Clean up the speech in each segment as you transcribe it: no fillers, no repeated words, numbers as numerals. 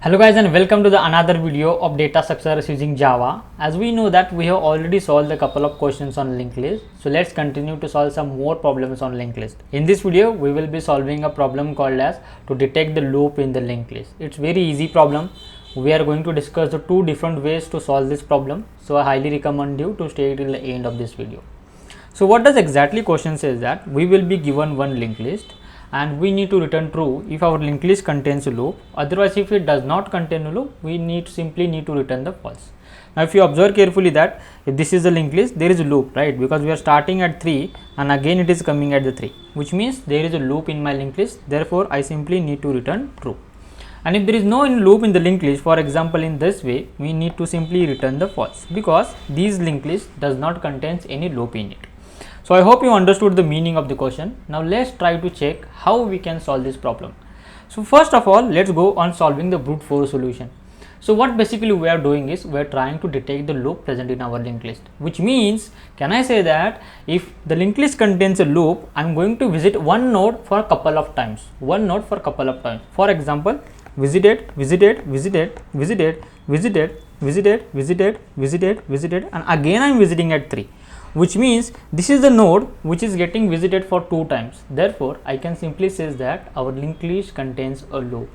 Hello guys, and welcome to the another video of data structures using Java. As we know that we have already solved a couple of questions on linked list, so let's continue to solve some more problems on linked list. In this video we will be solving a problem called as to detect the loop in the linked list. It's very easy problem. We are going to discuss the two different ways to solve this problem, so I highly recommend you to stay till the end of this video. So what does exactly question says that we will be given one linked list and we need to return true if our linked list contains a loop. Otherwise, if it does not contain a loop, we simply need to return the false. Now if you observe carefully that if this is a linked list, there is a loop, right? Because we are starting at 3 and again it is coming at the 3, which means there is a loop in my linked list. Therefore I simply need to return true. And if there is no loop in the linked list, for example in this way, we need to simply return the false, because these linked list does not contains any loop in it. So I hope you understood the meaning of the question. Now let's try to check how we can solve this problem. So first of all, let's go on solving the brute force solution. So what basically we are doing is we are trying to detect the loop present in our linked list, which means can I say that if the linked list contains a loop, I am going to visit one node for a couple of times, For example, visited, and again I am visiting at 3. Which means this is the node which is getting visited for 2 times. Therefore I can simply say that our linked list contains a loop.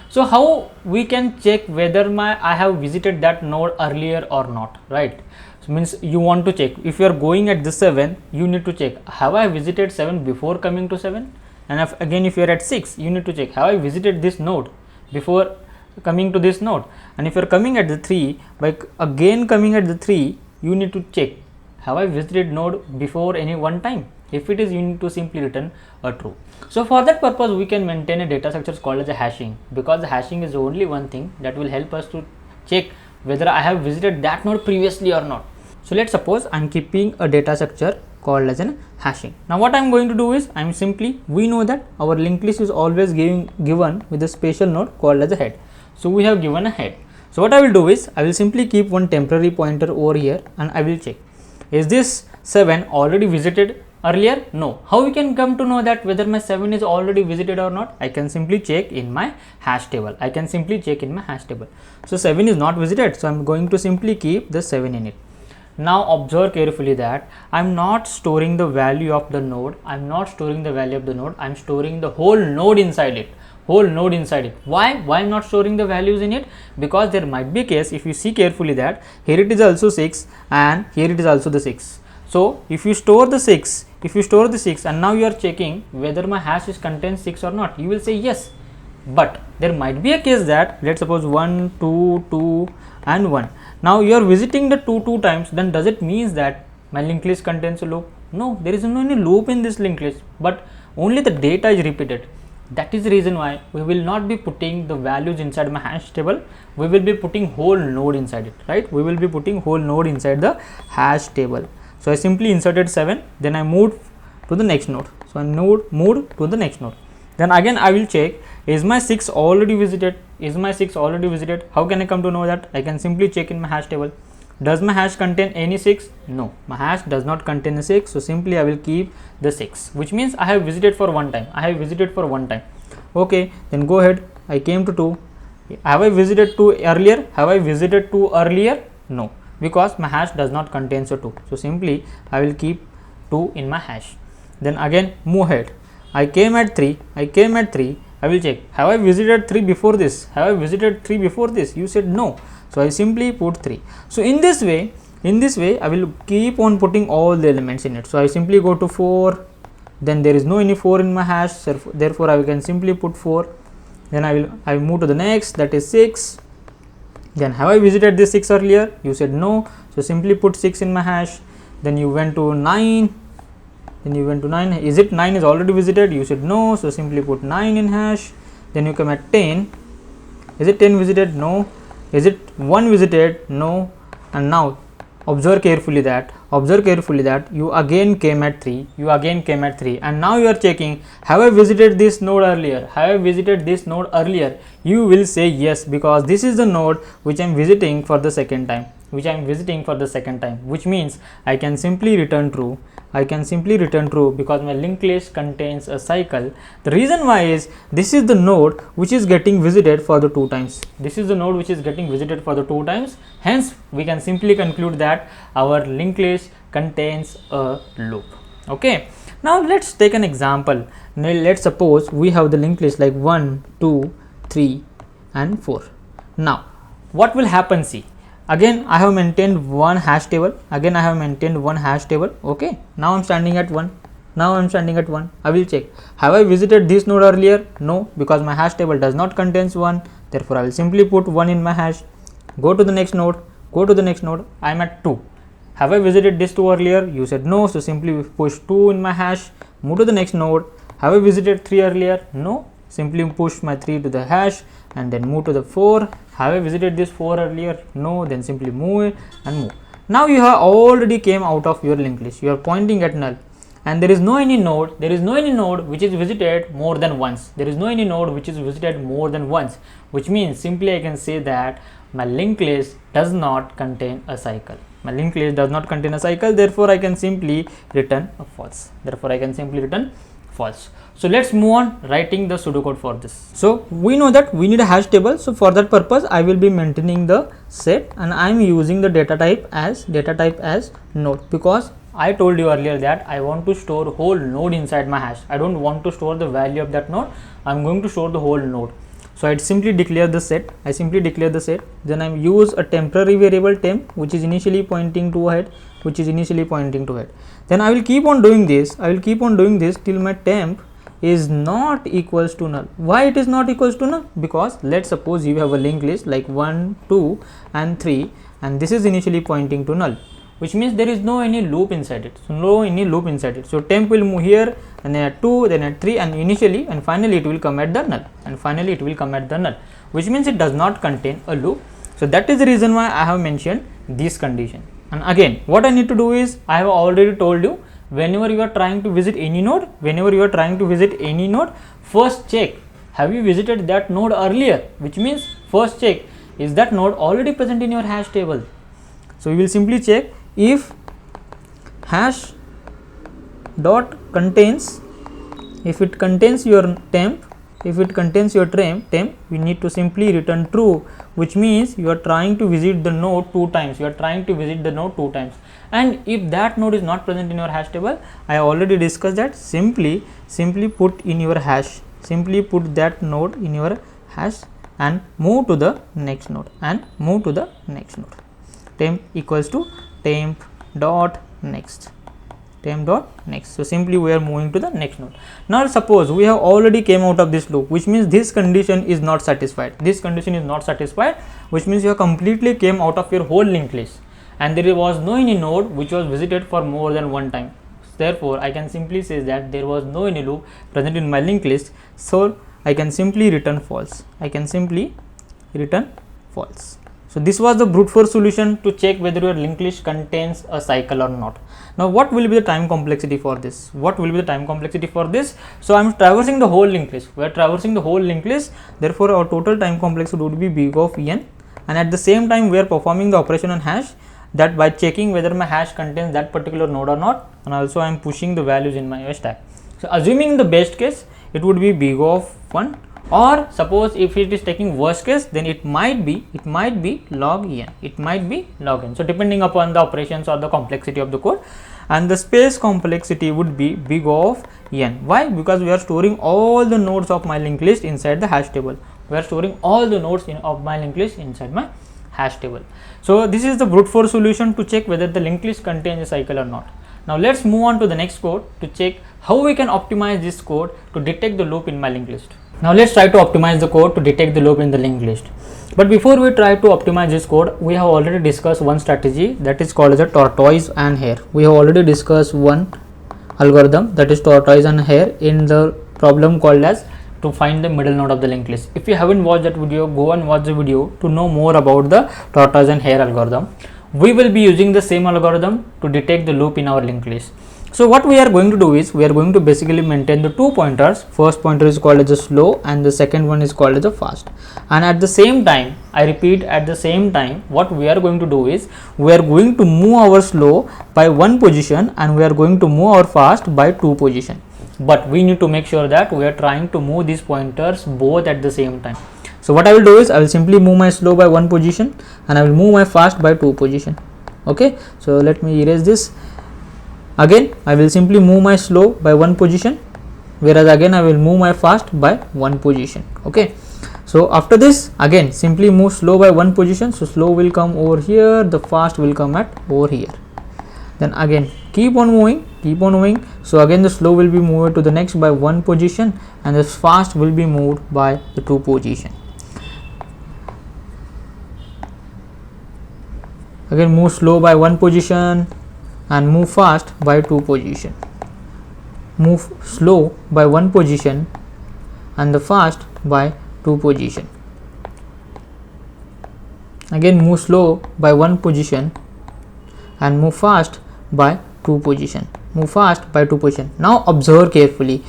So how we can check whether I have visited that node earlier or not, right? So means you want to check if you are going at the 7, you need to check have I visited 7 before coming to 7, and if you are at 6, you need to check have I visited this node before coming to this node, and if you are coming at the 3, by again coming at the 3, you need to check have I visited node before any one time. If it is, you need to simply return a true. So for that purpose we can maintain a data structure called as a hashing, because the hashing is the only one thing that will help us to check whether I have visited that node previously or not. So let's suppose I am keeping a data structure called as an hashing. Now what I am going to do is we know that our linked list is always given with a special node called as a head. So we have given a head. So what I will do is I will simply keep one temporary pointer over here and I will check. Is this 7 already visited earlier? No. How we can come to know that whether my 7 is already visited or not? I can simply check in my hash table. So 7 is not visited, so I am going to simply keep the 7 in it. Now observe carefully that I am not storing the value of the node. I am storing the whole node inside it. Why I am not storing the values in it? Because there might be a case, if you see carefully, that here it is also 6 and here it is also the 6. So if you store the 6, and now you are checking whether my hash is contains 6 or not, you will say yes. But there might be a case that let's suppose 1, 2, 2 and 1. Now you are visiting the 2 times, then does it means that my linked list contains a loop? No, there is no any loop in this linked list, but only the data is repeated. That is the reason why we will not be putting the values inside my hash table. We will be putting whole node inside it, right? We will be putting whole node inside the hash table. So I simply inserted 7, then I moved to the next node. So I moved to the next node. Then again I will check, is my 6 already visited? How can I come to know that? I can simply check in my hash table. Does my hash contain any 6? No, my hash does not contain a 6. So simply I will keep the 6, which means I have visited for one time. Okay, then go ahead. I came to 2. Have I visited 2 earlier? No, because my hash does not contain a 2. So simply I will keep 2 in my hash. Then again move ahead. I came at 3. I will check. Have I visited 3 before this? You said no. So I simply put 3. So in this way I will keep on putting all the elements in it. So I simply go to 4. Then there is no any 4 in my hash. Therefore I can simply put 4. Then I will move to the next, that is 6. Then have I visited this 6 earlier? You said no. So simply put 6 in my hash. Then you went to 9. Is it 9 is already visited? You said no. So simply put 9 in hash. Then you come at 10. Is it 10 visited? No. Is it 1 visited? No. And now observe carefully that you again came at 3, and now you are checking, have I visited this node earlier? You will say yes, because this is the node which I am visiting for the second time. which I am visiting for the second time, which means I can simply return true. I can simply return true because my linked list contains a cycle. The reason why is this is the node which is getting visited for the 2 times. This is the node which is getting visited for the 2 times. Hence, we can simply conclude that our linked list contains a loop. Okay. Now let's take an example. Now let's suppose we have the linked list like 1, 2, 3 and 4. Now what will happen? See, again I have maintained one hash table. Okay, now I'm standing at 1. I will check, have I visited this node earlier? No, because my hash table does not contains 1. Therefore I will simply put 1 in my hash. Go to the next node. I am at 2. Have I visited this 2 earlier? You said no, so simply push 2 in my hash. Move to the next node. Have I visited 3 earlier? No, simply push my 3 to the hash and then move to the 4. Have I visited this 4 earlier? No, then simply move it and move. Now you have already came out of your linked list. You are pointing at null and there is no any node which is visited more than once. Which means simply I can say that my linked list does not contain a cycle. Therefore I can simply return a false. So let's move on writing the pseudocode for this. So we know that we need a hash table. So for that purpose I will be maintaining the set and I am using the data type as node, because I told you earlier that I want to store whole node inside my hash. I don't want to store the value of that node. I'm going to store the whole node. So I simply declare the set. Then I use a temporary variable temp which is initially pointing to head. Then I will keep on doing this. Till my temp is not equals to null. Why it is not equals to null? Because let's suppose you have a linked list like 1, 2 and 3 and this is initially pointing to null, which means there is no any loop inside it. So temp will move here and then at 2, then at 3 and initially and finally it will come at the null. Which means it does not contain a loop. So that is the reason why I have mentioned this condition. And again, what I need to do is, I have already told you, whenever you are trying to visit any node, first check, have you visited that node earlier? Which means first check, is that node already present in your hash table? So we will simply check if hash dot contains, if it contains your temp, we need to simply return true, which means you are trying to visit the node 2 times. And if that node is not present in your hash table, I already discussed that, simply put in your hash, that node in your hash and move to the next node temp equals to temp dot next. So simply we are moving to the next node. Now suppose we have already came out of this loop, which means this condition is not satisfied. Which means you have completely came out of your whole linked list and there was no any node which was visited for more than 1 time. Therefore I can simply say that there was no any loop present in my linked list. So I can simply return false. So this was the brute force solution to check whether your linked list contains a cycle or not. Now what will be the time complexity for this? So I am traversing the whole linked list. Therefore our total time complexity would be big of n, and at the same time we are performing the operation on hash, that by checking whether my hash contains that particular node or not, and also I am pushing the values in my stack. So assuming the best case, it would be big of 1, or suppose if it is taking worst case, then it might be log n. So depending upon the operations or the complexity of the code, and the space complexity would be big of n. Why? Because we are storing all the nodes of my linked list inside the hash table. So this is the brute force solution to check whether the linked list contains a cycle or not. Now let's move on to the next code to check how we can optimize this code to detect the loop in my linked list. Now let's try to optimize the code to detect the loop in the linked list. But before we try to optimize this code, we have already discussed one strategy, that is called as a tortoise and hare. We have already discussed one algorithm, that is tortoise and hare, in the problem called as to find the middle node of the linked list. If you haven't watched that video, go and watch the video to know more about the tortoise and hare algorithm. We will be using the same algorithm to detect the loop in our linked list. So what we are going to do is, we are going to basically maintain the 2 pointers. First pointer is called as a slow and the second one is called as a fast, and at the same time I repeat, at the same time, what we are going to do is we are going to move our slow by 1 position and we are going to move our fast by 2 position. But we need to make sure that we are trying to move these pointers both at the same time. So what I will do is I will simply move my slow by 1 position and I will move my fast by 2 position. Okay, so let me erase this. Again I will simply move my slow by 1 position, whereas again I will move my fast by 1 position. Okay, so after this again simply move slow by 1 position, so slow will come over here, the fast will come at over here. Then again keep on moving. So again the slow will be moved to the next by 1 position and the fast will be moved by the 2 position. Again move slow by 1 position and move fast by 2 position. Move slow by 1 position and the fast by 2 position. Again move slow by 1 position and move fast by 2 position. Move fast by 2 position. Now observe carefully.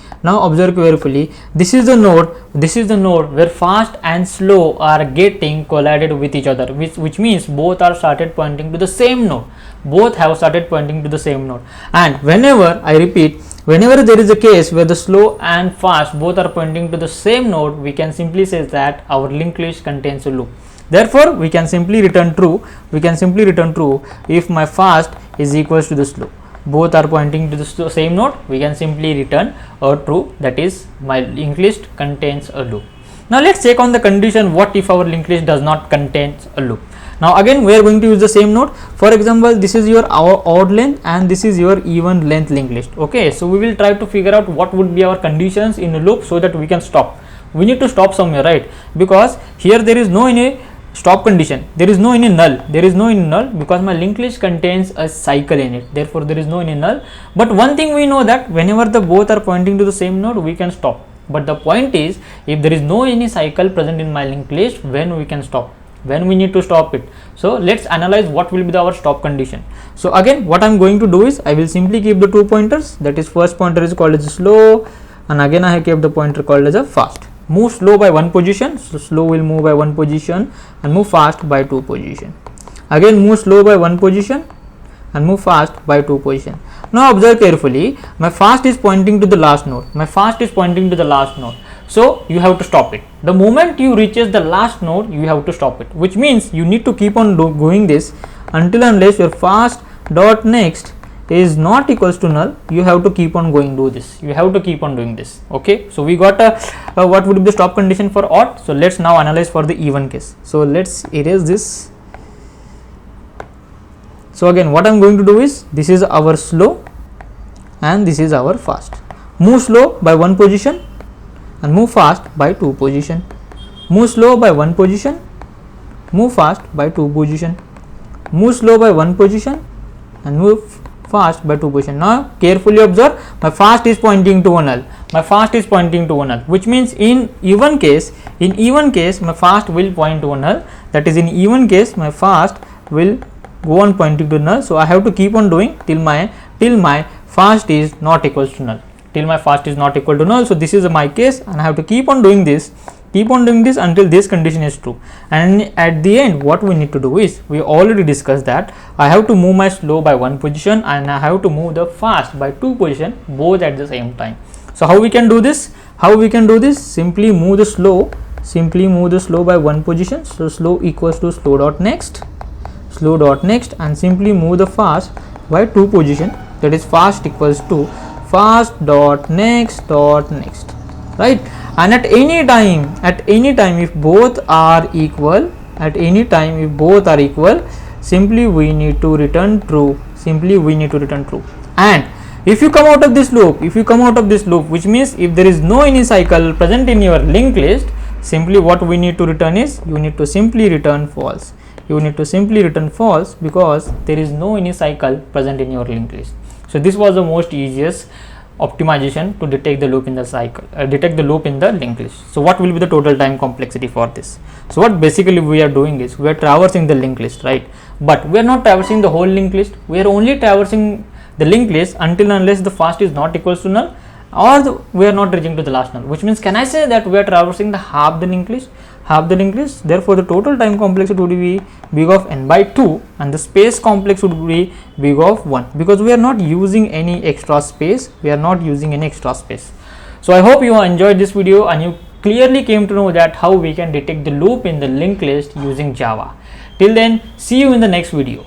This is the node where fast and slow are getting collided with each other, which means both are started pointing to the same node. Both have started pointing to the same node. And whenever, I repeat, whenever there is a case where the slow and fast both are pointing to the same node, we can simply say that our linked list contains a loop. Therefore we can simply return true. If my fast is equals to the slow, both are pointing to the same node, we can simply return a true, that is my linked list contains a loop. Now let's check on the condition, what if our linked list does not contain a loop. Now again we are going to use the same node. For example, this is your odd length and this is your even length linked list. Okay, so we will try to figure out what would be our conditions in a loop so that we can stop. We need to stop somewhere, right? Because here there is no any stop condition, there is no any null, because my linked list contains a cycle in it, therefore there is no any null. But one thing we know that whenever the both are pointing to the same node, we can stop. But the point is, if there is no any cycle present in my linked list, when we can stop, when we need to stop it. So let's analyze what will be our stop condition. So again what I am going to do is I will simply keep the 2 pointers, that is first pointer is called as slow and again I have kept the pointer called as a fast. Move slow by 1 position, so slow will move by 1 position and move fast by 2 position. Again move slow by 1 position and move fast by 2 position. Now observe carefully, my fast is pointing to the last node, so you have to stop it. The moment you reaches the last node, you have to stop it, which means you need to keep on doing this until unless your fast dot next is not equals to null. You have to keep on doing this. Okay, so we got what would be the stop condition for odd. So let's now analyze for the even case. So let's erase this. So again what I am going to do is, this is our slow and this is our fast. Move slow by 1 position and move fast by 2 position. Move slow by 1 position, move fast by 2 position. Move slow by 1 position and move fast by 2 position. Now carefully observe, my fast is pointing to a null, which means in even case my fast will point to a null, that is in even case my fast will go on pointing to null. So I have to keep on doing till my fast is not equals to null, So this is my case and I have to keep on doing this until this condition is true. And at the end what we need to do is, we already discussed that I have to move my slow by 1 position and I have to move the fast by 2 position both at the same time. So how we can do this? Simply move the slow by 1 position, so slow equals to slow dot next and simply move the fast by 2 position, that is fast equals to fast dot next, right? And at any time if both are equal, simply we need to return true, and if you come out of this loop, which means if there is no any cycle present in your linked list, simply what we need to return is, you need to simply return false, because there is no any cycle present in your linked list. So this was the most easiest optimization to detect the loop in the linked list. So what will be the total time complexity for this? So what basically we are doing is, we are traversing the linked list, right? But we are not traversing the whole linked list, we are only traversing the linked list until unless the fast is not equals to null or we are not reaching to the last null, which means can I say that we are traversing the half the linked list? half the linked list. Therefore, the total time complexity would be big of n by 2 and the space complex would be big of 1, because we are not using any extra space. So I hope you enjoyed this video and you clearly came to know that how we can detect the loop in the linked list using Java. Till then, see you in the next video.